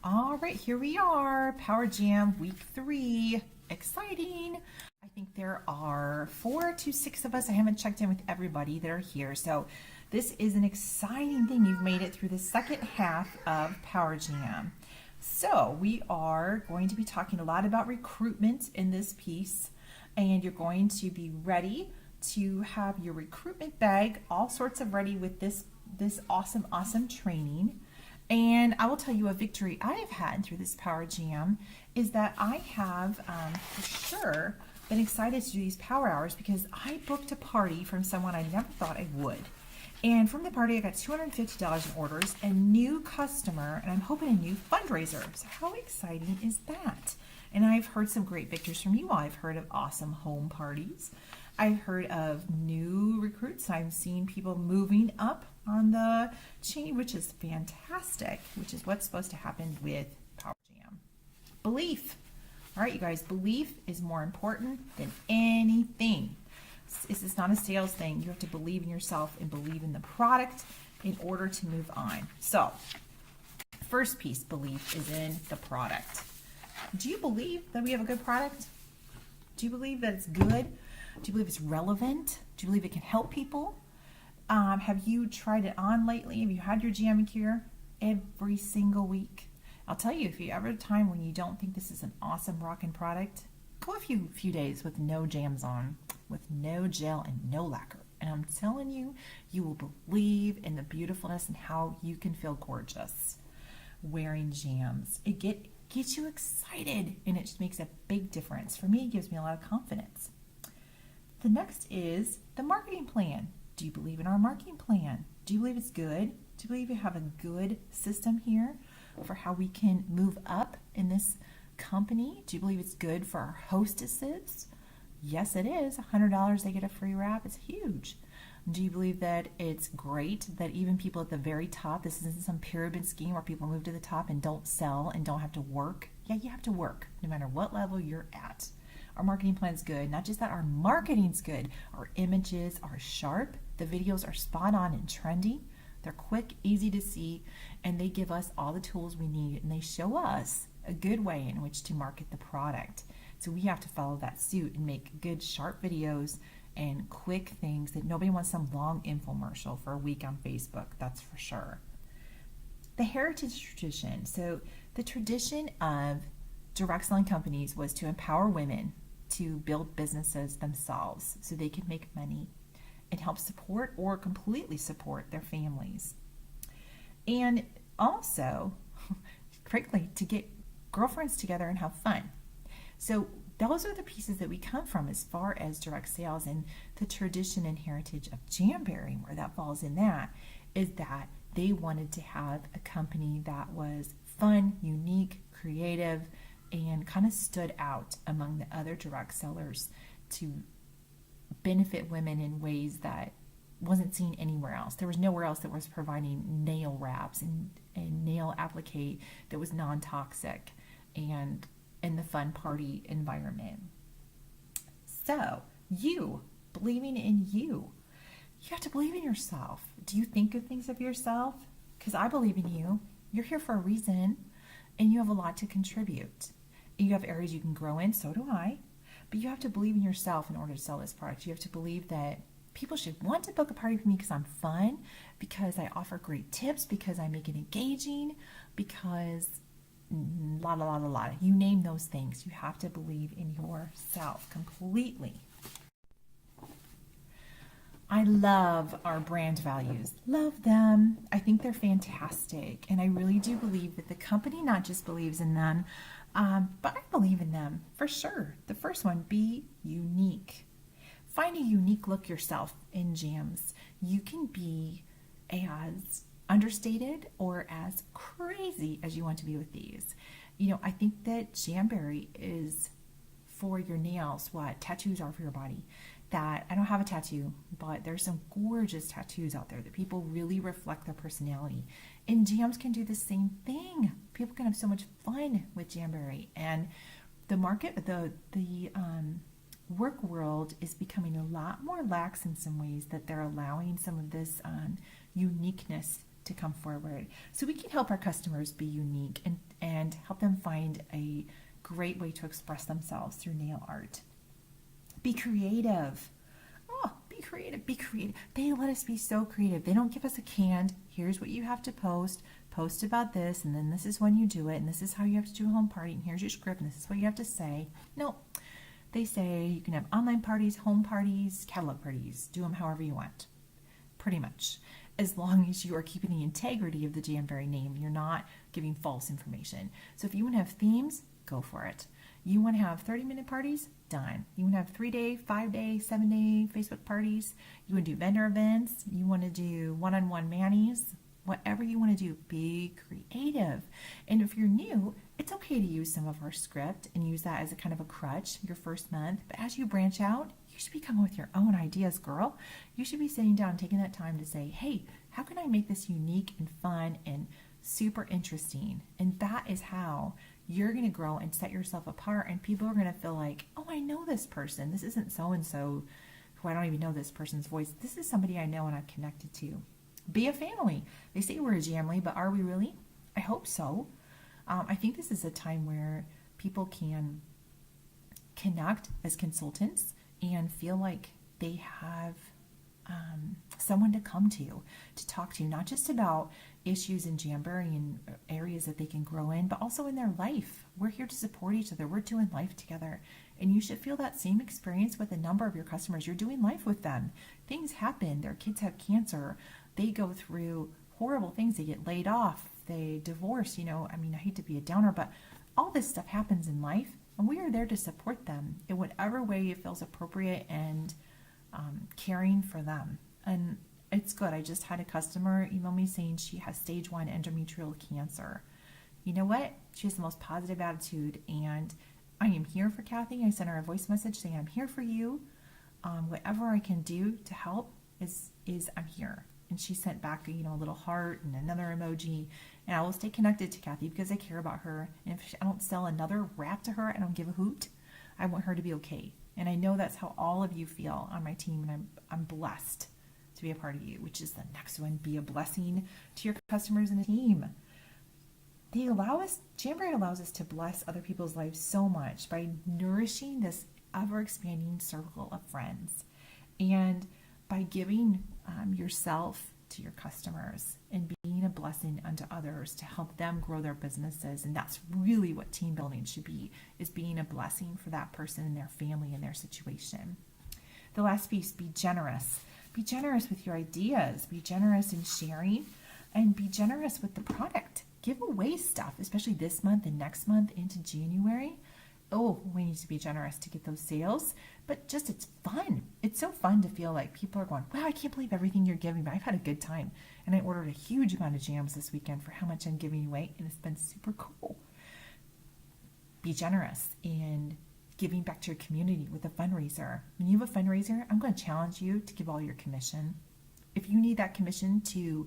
All right, here we are, Power Jam week 3. Exciting. I think there are 4 to 6 of us. I haven't checked in with everybody that are here. So this is an exciting thing. You've made it through the second half of Power Jam. So we are going to be talking a lot about recruitment in this piece, and you're going to be ready to have your recruitment bag all sorts of ready with this awesome training. And I will tell you a victory I have had through this Power Jam is that I have for sure been excited to do these power hours because I booked a party from someone I never thought I would. And from the party, I got $250 in orders, a new customer, and I'm hoping a new fundraiser. So how exciting is that? And I've heard some great victories from you all. I've heard of awesome home parties. I've heard of new recruits. I've seen people moving up on the chain, which is fantastic, which is what's supposed to happen with Power Jam. Belief. All right, you guys, belief is more important than anything. This is not a sales thing. You have to believe in yourself and believe in the product in order to move on. So, first piece, belief, is in the product. Do you believe that we have a good product? Do you believe that it's good? Do you believe it's relevant? Do you believe it can help people? Have you tried it on lately? Have you had your jam cure every single week? I'll tell you, if you ever have a time when you don't think this is an awesome rockin' product, go a few days with no jams on, with no gel and no lacquer. And I'm telling you, you will believe in the beautifulness and how you can feel gorgeous wearing jams. It gets you excited, and it just makes a big difference. For me, it gives me a lot of confidence. The next is the marketing plan. Do you believe in our marketing plan? Do you believe it's good? Do you believe we have a good system here for how we can move up in this company? Do you believe it's good for our hostesses? Yes, it is. $100, they get a free wrap. It's huge. Do you believe that it's great that even people at the very top, this isn't some pyramid scheme where people move to the top and don't sell and don't have to work? Yeah, you have to work no matter what level you're at. Our marketing plan's good. Not just that, our marketing's good. Our images are sharp. The videos are spot on and trendy. They're quick, easy to see, and they give us all the tools we need, and they show us a good way in which to market the product. So we have to follow that suit and make good, sharp videos and quick things that nobody wants some long infomercial for a week on Facebook, that's for sure. The heritage tradition. So the tradition of direct selling companies was to empower women to build businesses themselves so they could make money and help support or completely support their families. And also, frankly, to get girlfriends together and have fun. So those are the pieces that we come from as far as direct sales, and the tradition and heritage of Jamberry, where that falls in that, is that they wanted to have a company that was fun, unique, creative, and kind of stood out among the other direct sellers to benefit women in ways that wasn't seen anywhere else. There was nowhere else that was providing nail wraps and nail applique that was non-toxic and in the fun party environment. So, you, believing in you have to believe in yourself. Do you think good things of yourself? Because I believe in you. You're here for a reason, and you have a lot to contribute. You have areas you can grow in, so do I. But you have to believe in yourself in order to sell this product. You have to believe that people should want to book a party with me because I'm fun, because I offer great tips, because I make it engaging, because la. You name those things. You have to believe in yourself completely. I love our brand values. Love them. I think they're fantastic. And I really do believe that the company not just believes in them, but I believe in them for sure. The first one, be unique. Find a unique look yourself in jams. You can be as understated or as crazy as you want to be with these. You know, I think that Jamberry is for your nails what tattoos are for your body. That I don't have a tattoo, but there's some gorgeous tattoos out there that people really reflect their personality. And jams can do the same thing. People can have so much fun with Jamberry. And the market, the work world is becoming a lot more lax in some ways, that they're allowing some of this uniqueness to come forward. So we can help our customers be unique and and help them find a great way to express themselves through nail art. Be creative. Oh, be creative, be creative. They let us be so creative. They don't give us a canned, here's what you have to post about this, and then this is when you do it, and this is how you have to do a home party, and here's your script, and this is what you have to say. No, they say you can have online parties, home parties, catalog parties. Do them however you want, pretty much. As long as you are keeping the integrity of the Jamberry name, you're not giving false information. So if you want to have themes, go for it. You want to have 30-minute parties? Done. You want to have 3-day, 5-day, 7-day Facebook parties? You want to do vendor events? You want to do one-on-one manis? Whatever you want to do, be creative. And if you're new, it's okay to use some of our script and use that as a kind of a crutch your first month. But as you branch out, you should be coming with your own ideas, girl. You should be sitting down, taking that time to say, hey, how can I make this unique and fun and super interesting? And that is how you're going to grow and set yourself apart, and people are going to feel like, oh, I know this person. This isn't so-and-so who I don't even know this person's voice. This is somebody I know and I'm connected to. Be a family. They say we're a jamily, but are we really? I hope so. I think this is a time where people can connect as consultants and feel like they have someone to come to talk to, not just about issues in Jamberry and areas that they can grow in, but also in their life. We're here to support each other. We're doing life together. And you should feel that same experience with a number of your customers. You're doing life with them. Things happen. Their kids have cancer. They go through horrible things. They get laid off. They divorce. I hate to be a downer, but all this stuff happens in life. And we are there to support them in whatever way it feels appropriate and caring for them. And it's good. I just had a customer email me saying she has stage 1 endometrial cancer. You know what? She has the most positive attitude, and I am here for Kathy. I sent her a voice message saying, I'm here for you. Whatever I can do to help is I'm here. And she sent back, a little heart and another emoji. And I will stay connected to Kathy because I care about her. And if I don't sell another wrap to her, I don't give a hoot. I want her to be okay. And I know that's how all of you feel on my team, and I'm blessed to be a part of you, which is the next one. Be a blessing to your customers and the team. Jamberry allows us to bless other people's lives so much by nourishing this ever-expanding circle of friends, and by giving yourself to your customers and being a blessing unto others to help them grow their businesses. And that's really what team building should be, is being a blessing for that person and their family and their situation. The last piece, be generous. Be generous with your ideas. Be generous in sharing, and be generous with the product. Give away stuff, especially this month and next month into January. Oh, we need to be generous to get those sales, but just it's fun. It's so fun to feel like people are going, wow, I can't believe everything you're giving me. I've had a good time. And I ordered a huge amount of jams this weekend for how much I'm giving away, and it's been super cool. Be generous in giving back to your community with a fundraiser. When you have a fundraiser, I'm going to challenge you to give all your commission. If you need that commission to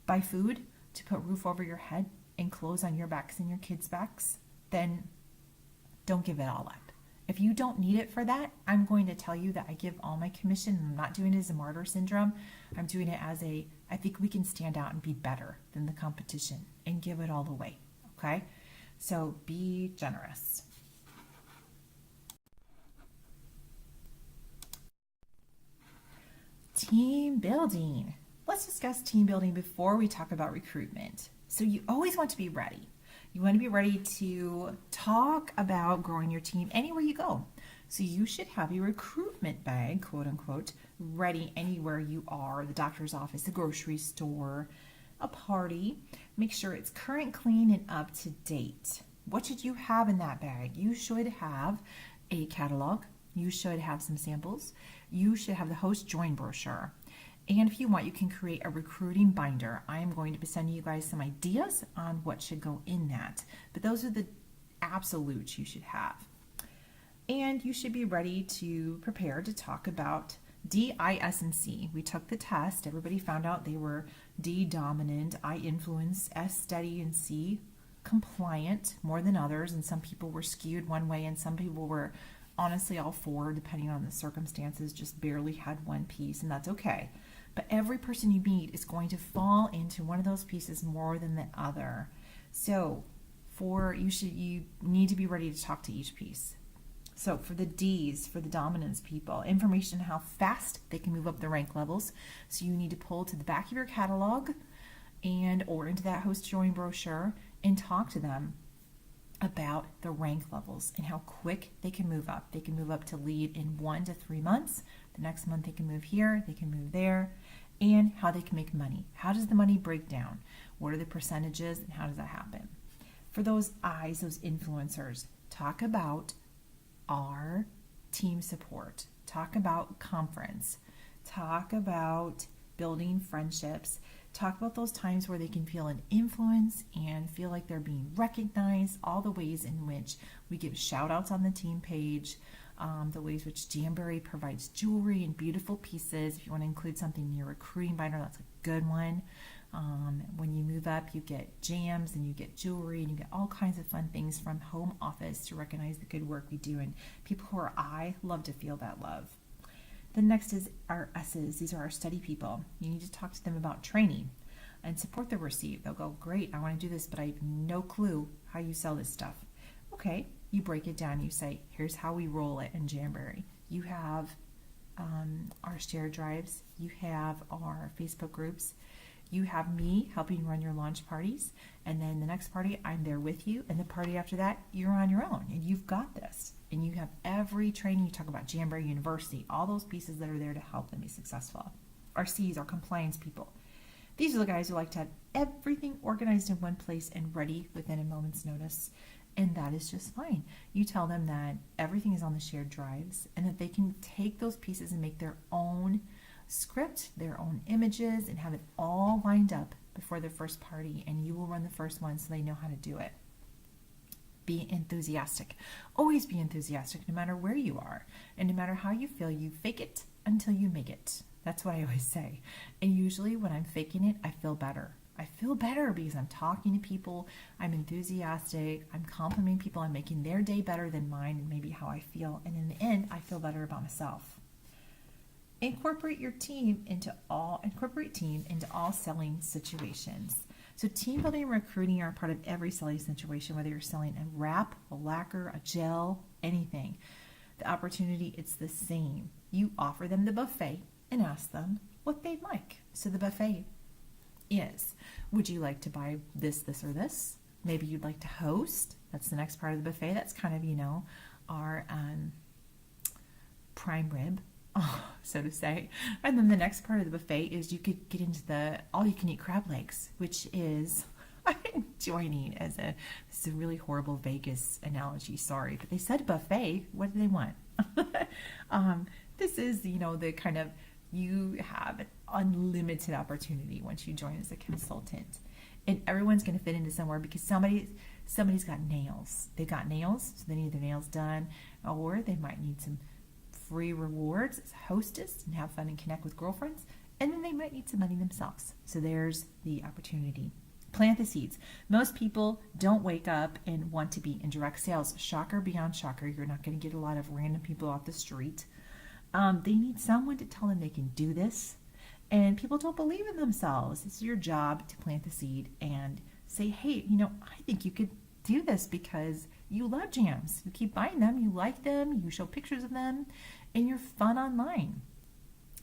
buy food, to put roof over your head and clothes on your backs and your kids' backs, then don't give it all up. If you don't need it for that, I'm going to tell you that I give all my commission. I'm not doing it as a martyr syndrome. I'm doing it as I think we can stand out and be better than the competition and give it all away. Okay? So be generous. Team building. Let's discuss team building before we talk about recruitment. So you always want to be ready. You want to be ready to talk about growing your team anywhere you go. So you should have your recruitment bag, quote unquote, ready anywhere you are, the doctor's office, the grocery store, a party. Make sure it's current, clean, and up to date. What should you have in that bag? You should have a catalog. You should have some samples. You should have the host join brochure. And if you want, you can create a recruiting binder. I am going to be sending you guys some ideas on what should go in that. But those are the absolutes you should have. And you should be ready to prepare to talk about D, I, S, and C. We took the test. Everybody found out they were D, dominant, I, influence, S, steady, and C, compliant more than others. And some people were skewed one way, and some people were honestly all four, depending on the circumstances, just barely had one piece, and that's okay. But every person you meet is going to fall into one of those pieces more than the other. So you need to be ready to talk to each piece. So for the D's, for the dominance people, information on how fast they can move up the rank levels. So you need to pull to the back of your catalog or into that host join brochure and talk to them about the rank levels and how quick they can move up. They can move up to lead in 1 to 3 months. The next month they can move here, they can move there, and how they can make money. How does the money break down? What are the percentages and how does that happen? For those I's, those influencers, talk about our team support, talk about conference, talk about building friendships, talk about those times where they can feel an influence and feel like they're being recognized, all the ways in which we give shout outs on the team page, the ways which Jamberry provides jewelry and beautiful pieces. If you want to include something in your recruiting binder, that's a good one. When you move up, you get jams and you get jewelry and you get all kinds of fun things from home office to recognize the good work we do. And people who are I love to feel that love. The next is our S's. These are our study people. You need to talk to them about training and support they receive. They'll go, great, I want to do this, but I have no clue how you sell this stuff. Okay, you break it down. You say, here's how we roll it in Jamberry. You have our shared drives. You have our Facebook groups. You have me helping run your launch parties, and then the next party, I'm there with you, and the party after that, you're on your own, and you've got this. And you have every training. You talk about Jamberry University, all those pieces that are there to help them be successful. Our C's, our compliance people. These are the guys who like to have everything organized in one place and ready within a moment's notice, and that is just fine. You tell them that everything is on the shared drives, and that they can take those pieces and make their own script, their own images, and have it all lined up before the first party, and you will run the first one so they know how to do it. Be enthusiastic. Always be enthusiastic no matter where you are, and no matter how you feel. You fake it until you make it. That's what I always say. And usually when I'm faking it, I feel better. I feel better because I'm talking to people, I'm enthusiastic, I'm complimenting people, I'm making their day better than mine and maybe how I feel, and in the end I feel better about myself. Incorporate team into all selling situations. So team building and recruiting are part of every selling situation, whether you're selling a wrap, a lacquer, a gel, anything. The opportunity, it's the same. You offer them the buffet and ask them what they'd like. So the buffet is, would you like to buy this, this, or this? Maybe you'd like to host. That's the next part of the buffet. That's kind of, our prime rib, so to say. And then the next part of the buffet is you could get into the all-you-can-eat crab legs, which is, I'm joining this is a really horrible Vegas analogy, sorry, but they said buffet. What do they want? This is, the kind of, you have an unlimited opportunity once you join as a consultant. And everyone's going to fit into somewhere because somebody's got nails. They've got nails, so they need their nails done, or they might need some free rewards as a hostess and have fun and connect with girlfriends, and then they might need some money themselves. So there's the opportunity. Plant the seeds. Most people don't wake up and want to be in direct sales. Shocker beyond shocker. You're not going to get a lot of random people off the street. They need someone to tell them they can do this, and people don't believe in themselves. It's your job to plant the seed and say, hey, I think you could do this because you love jams. You keep buying them, you like them, you show pictures of them, and you're fun online.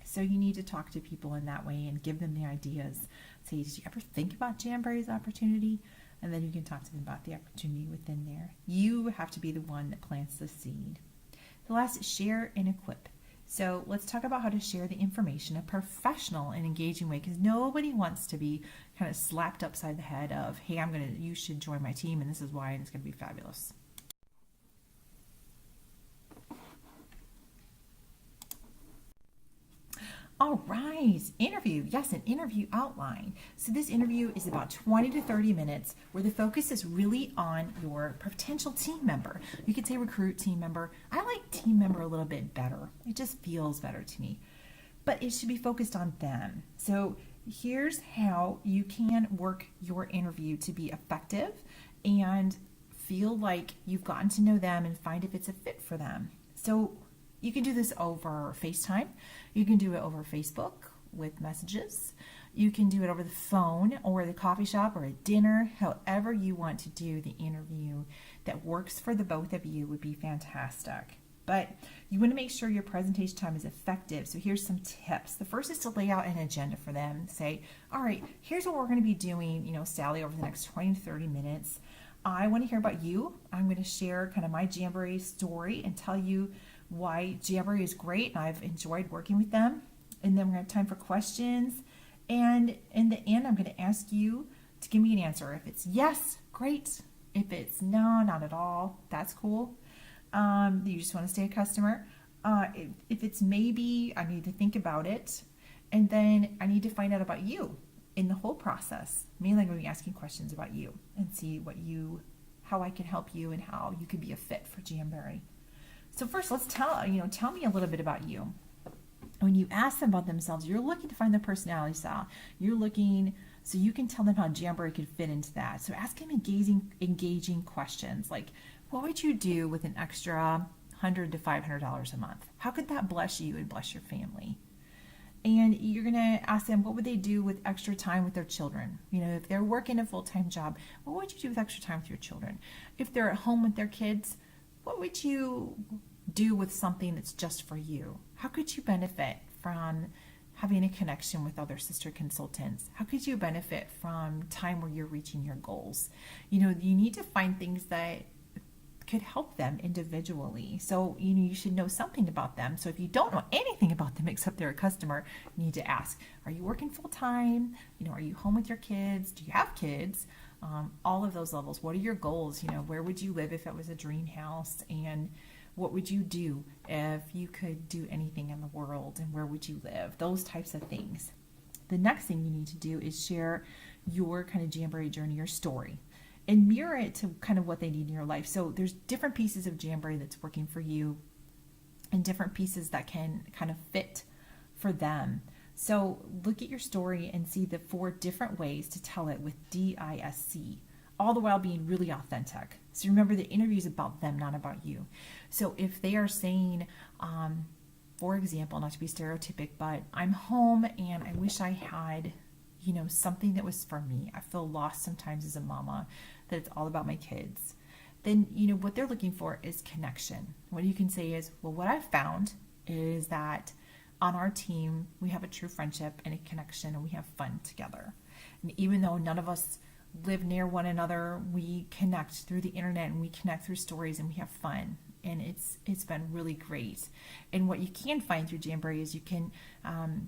So you need to talk to people in that way and give them the ideas. Say, did you ever think about Jamberry's opportunity? And then you can talk to them about the opportunity within there. You have to be the one that plants the seed. The last is share and equip. So let's talk about how to share the information in a professional and engaging way, because nobody wants to be kind of slapped upside the head of, hey, you should join my team and this is why, and it's going to be fabulous. All right, interview. Yes, an interview outline. So this interview is about 20 to 30 minutes where the focus is really on your potential team member. You could say recruit, team member. I like team member a little bit better. It just feels better to me. But it should be focused on them. So here's how you can work your interview to be effective and feel like you've gotten to know them and find if it's a fit for them. So you can do this over FaceTime. You can do it over Facebook with messages. You can do it over the phone or the coffee shop or at dinner, however you want to do the interview that works for the both of you would be fantastic. But you want to make sure your presentation time is effective. So here's some tips. The first is to lay out an agenda for them. Say, all right, here's what we're going to be doing, Sally, over the next 20 to 30 minutes. I want to hear about you. I'm going to share kind of my Jamboree story and tell you why Jamboree is great and I've enjoyed working with them. And then we're going to have time for questions. And in the end, I'm going to ask you to give me an answer. If it's yes, great. If it's no, not at all, that's cool. You just want to stay a customer. If it's maybe, I need to think about it. And then I need to find out about you in the whole process. Mainly I'm going to be asking questions about you and see how I can help you and how you could be a fit for Jamboree. So first, let's tell me a little bit about you. When you ask them about themselves, you're looking to find their personality style. You're looking so you can tell them how Jamboree could fit into that. So ask them engaging questions like, what would you do with an extra $100 to $500 a month? How could that bless you and bless your family? And you're going to ask them, what would they do with extra time with their children? If they're working a full-time job, what would you do with extra time with your children? If they're at home with their kids, what would you do with something that's just for you? How could you benefit from having a connection with other sister consultants? How could you benefit from time where you're reaching your goals? You need to find things that could help them individually. So, you should know something about them. So if you don't know anything about them except they're a customer, you need to ask, are you working full time? Are you home with your kids? Do you have kids? All of those levels. What are your goals? Where would you live if it was a dream house? And what would you do if you could do anything in the world? And where would you live? Those types of things. The next thing you need to do is share your kind of Jamboree journey, your story, and mirror it to kind of what they need in your life. So there's different pieces of Jamboree that's working for you and different pieces that can kind of fit for them. So look at your story and see the 4 different ways to tell it with DISC, all the while being really authentic. So remember, the interview is about them, not about you. So if they are saying, for example, not to be stereotypic, but I'm home and I wish I had something that was for me. I feel lost sometimes as a mama, that it's all about my kids. Then, what they're looking for is connection. What you can say is, well, what I've found is that on our team, we have a true friendship and a connection and we have fun together. And even though none of us live near one another, we connect through the internet and we connect through stories and we have fun. And it's been really great. And what you can find through Jamboree is you can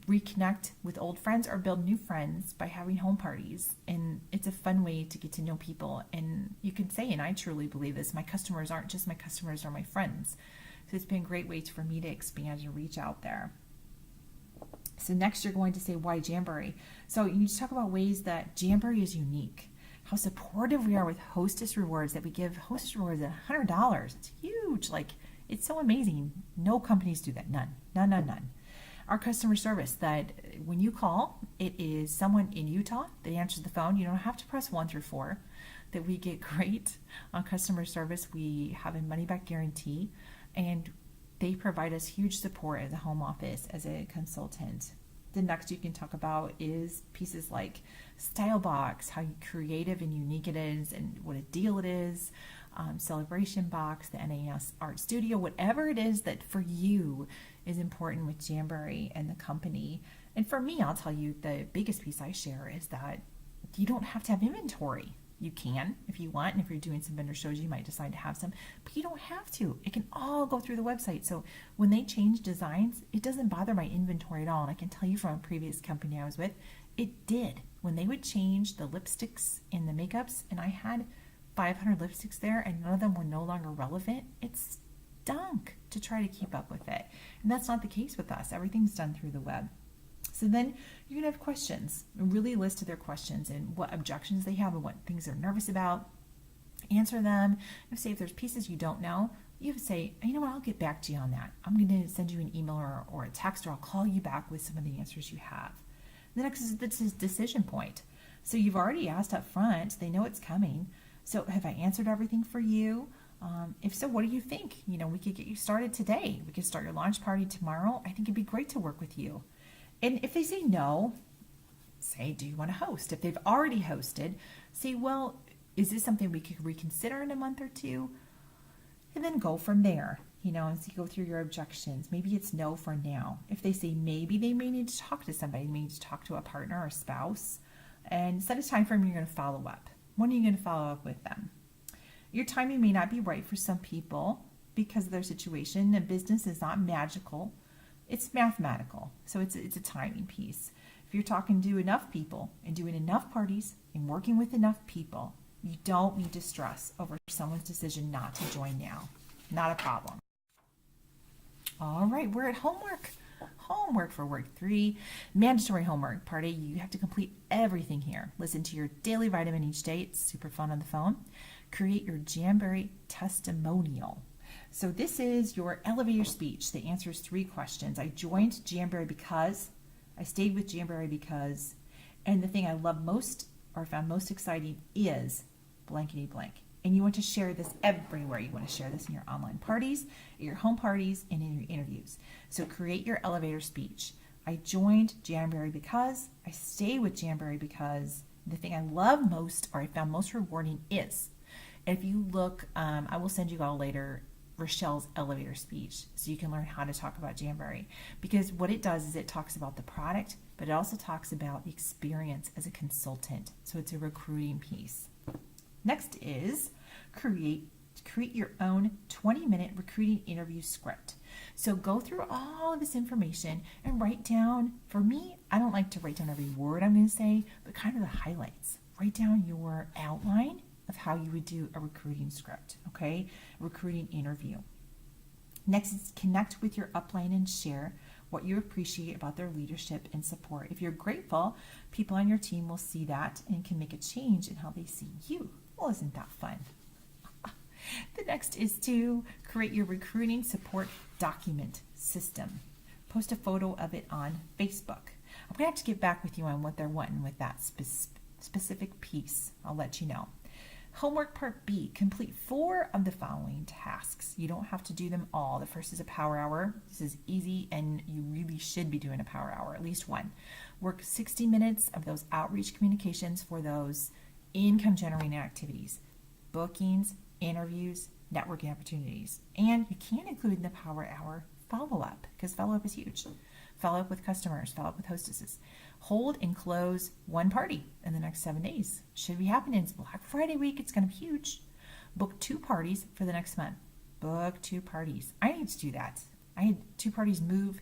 reconnect with old friends or build new friends by having home parties. And it's a fun way to get to know people. And you can say, and I truly believe this, my customers aren't just my customers, they're my friends. So it's been a great way for me to expand and reach out there. So next you're going to say, why Jamboree? So you need to talk about ways that Jamboree is unique. How supportive we are with Hostess Rewards, that we give Hostess Rewards at $100. It's huge. It's so amazing. No companies do that. None. Our customer service, that when you call, it is someone in Utah that answers the phone. You don't have to press 1 through 4. That we get great on customer service. We have a money-back guarantee, and they provide us huge support as a home office, as a consultant. The next you can talk about is pieces like Style Box, how creative and unique it is and what a deal it is, Celebration Box, the NAS Art Studio, whatever it is that for you is important with Jamboree and the company. And for me, I'll tell you, the biggest piece I share is that you don't have to have inventory. You can if you want, and if you're doing some vendor shows, you might decide to have some, but you don't have to. It can all go through the website. So when they change designs, it doesn't bother my inventory at all. And I can tell you from a previous company I was with, it did. When they would change the lipsticks and the makeups, and I had 500 lipsticks there and none of them were no longer relevant, it stunk to try to keep up with it. And that's not the case with us. Everything's done through the web. So then you're going to have questions, really list their questions and what objections they have and what things they're nervous about. Answer them. If say if there's pieces you don't know, you have to say, you know what, I'll get back to you on that. I'm going to send you an email or a text, or I'll call you back with some of the answers you have. The next is the decision point. So you've already asked up front. They know it's coming. So have I answered everything for you? If so, what do you think? We could get you started today. We could start your launch party tomorrow. I think it'd be great to work with you. And if they say no, say, do you want to host? If they've already hosted, say, well, is this something we could reconsider in a month or two? And then go from there, and so you go through your objections. Maybe it's no for now. If they say maybe, they may need to talk to somebody, they may need to talk to a partner or a spouse, and set a time frame you're going to follow up. When are you going to follow up with them? Your timing may not be right for some people because of their situation. A business is not magical. It's mathematical. So it's a timing piece. If you're talking to enough people and doing enough parties and working with enough people, you don't need to stress over someone's decision not to join now. Not a problem. All right, we're at homework. Homework for work 3. Mandatory homework. Part A, you have to complete everything here. Listen to your daily vitamin each day. It's super fun on the phone. Create your Jamberry testimonial. So this is your elevator speech that answers 3 questions. I joined Jamberry because, I stayed with Jamberry because, and the thing I love most or found most exciting is blankety blank. And you want to share this everywhere. You want to share this in your online parties, at your home parties, and in your interviews. So create your elevator speech. I joined Jamberry because, I stay with Jamberry because, the thing I love most or I found most rewarding is, if you look, I will send you all later Rochelle's elevator speech so you can learn how to talk about Jamberry, because what it does is it talks about the product, but it also talks about the experience as a consultant. So it's a recruiting piece. Next is create your own 20-minute recruiting interview script. So go through all of this information and write down, for me, I don't like to write down every word I'm going to say, but kind of the highlights. Write down your outline of how you would do a recruiting script, okay? A recruiting interview. Next is connect with your upline and share what you appreciate about their leadership and support. If you're grateful, people on your team will see that and can make a change in how they see you. Well, isn't that fun? The next is to create your recruiting support document system. Post a photo of it on Facebook. I'm going to have to get back with you on what they're wanting with that specific piece. I'll let you know. Homework part B, complete 4 of the following tasks. You don't have to do them all. The first is a power hour. This is easy and you really should be doing a power hour, at least one. Work 60 minutes of those outreach communications for those income generating activities, bookings, interviews, networking opportunities. And you can include in the power hour follow-up, because follow-up is huge. Follow up with customers, follow up with hostesses. Hold and close 1 party in the next 7 days. Should be happening. It's Black Friday week. It's going to be huge. Book 2 parties for the next month. Book 2 parties. I need to do that. I had 2 parties move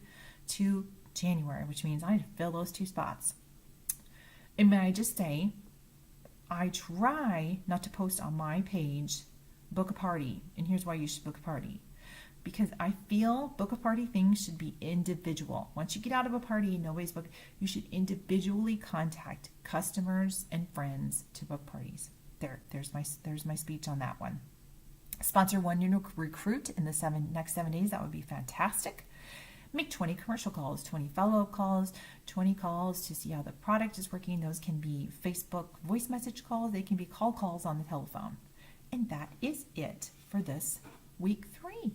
to January, which means I need to fill those 2 spots. And may I just say, I try not to post on my page, book a party. And here's why you should book a party. Because I feel book a party things should be individual. Once you get out of a party and nobody's booked, you should individually contact customers and friends to book parties. There's my speech on that one. Sponsor 1 new recruit in the next 7 days. That would be fantastic. Make 20 commercial calls, 20 follow-up calls, 20 calls to see how the product is working. Those can be Facebook voice message calls. They can be calls on the telephone. And that is it for this week 3.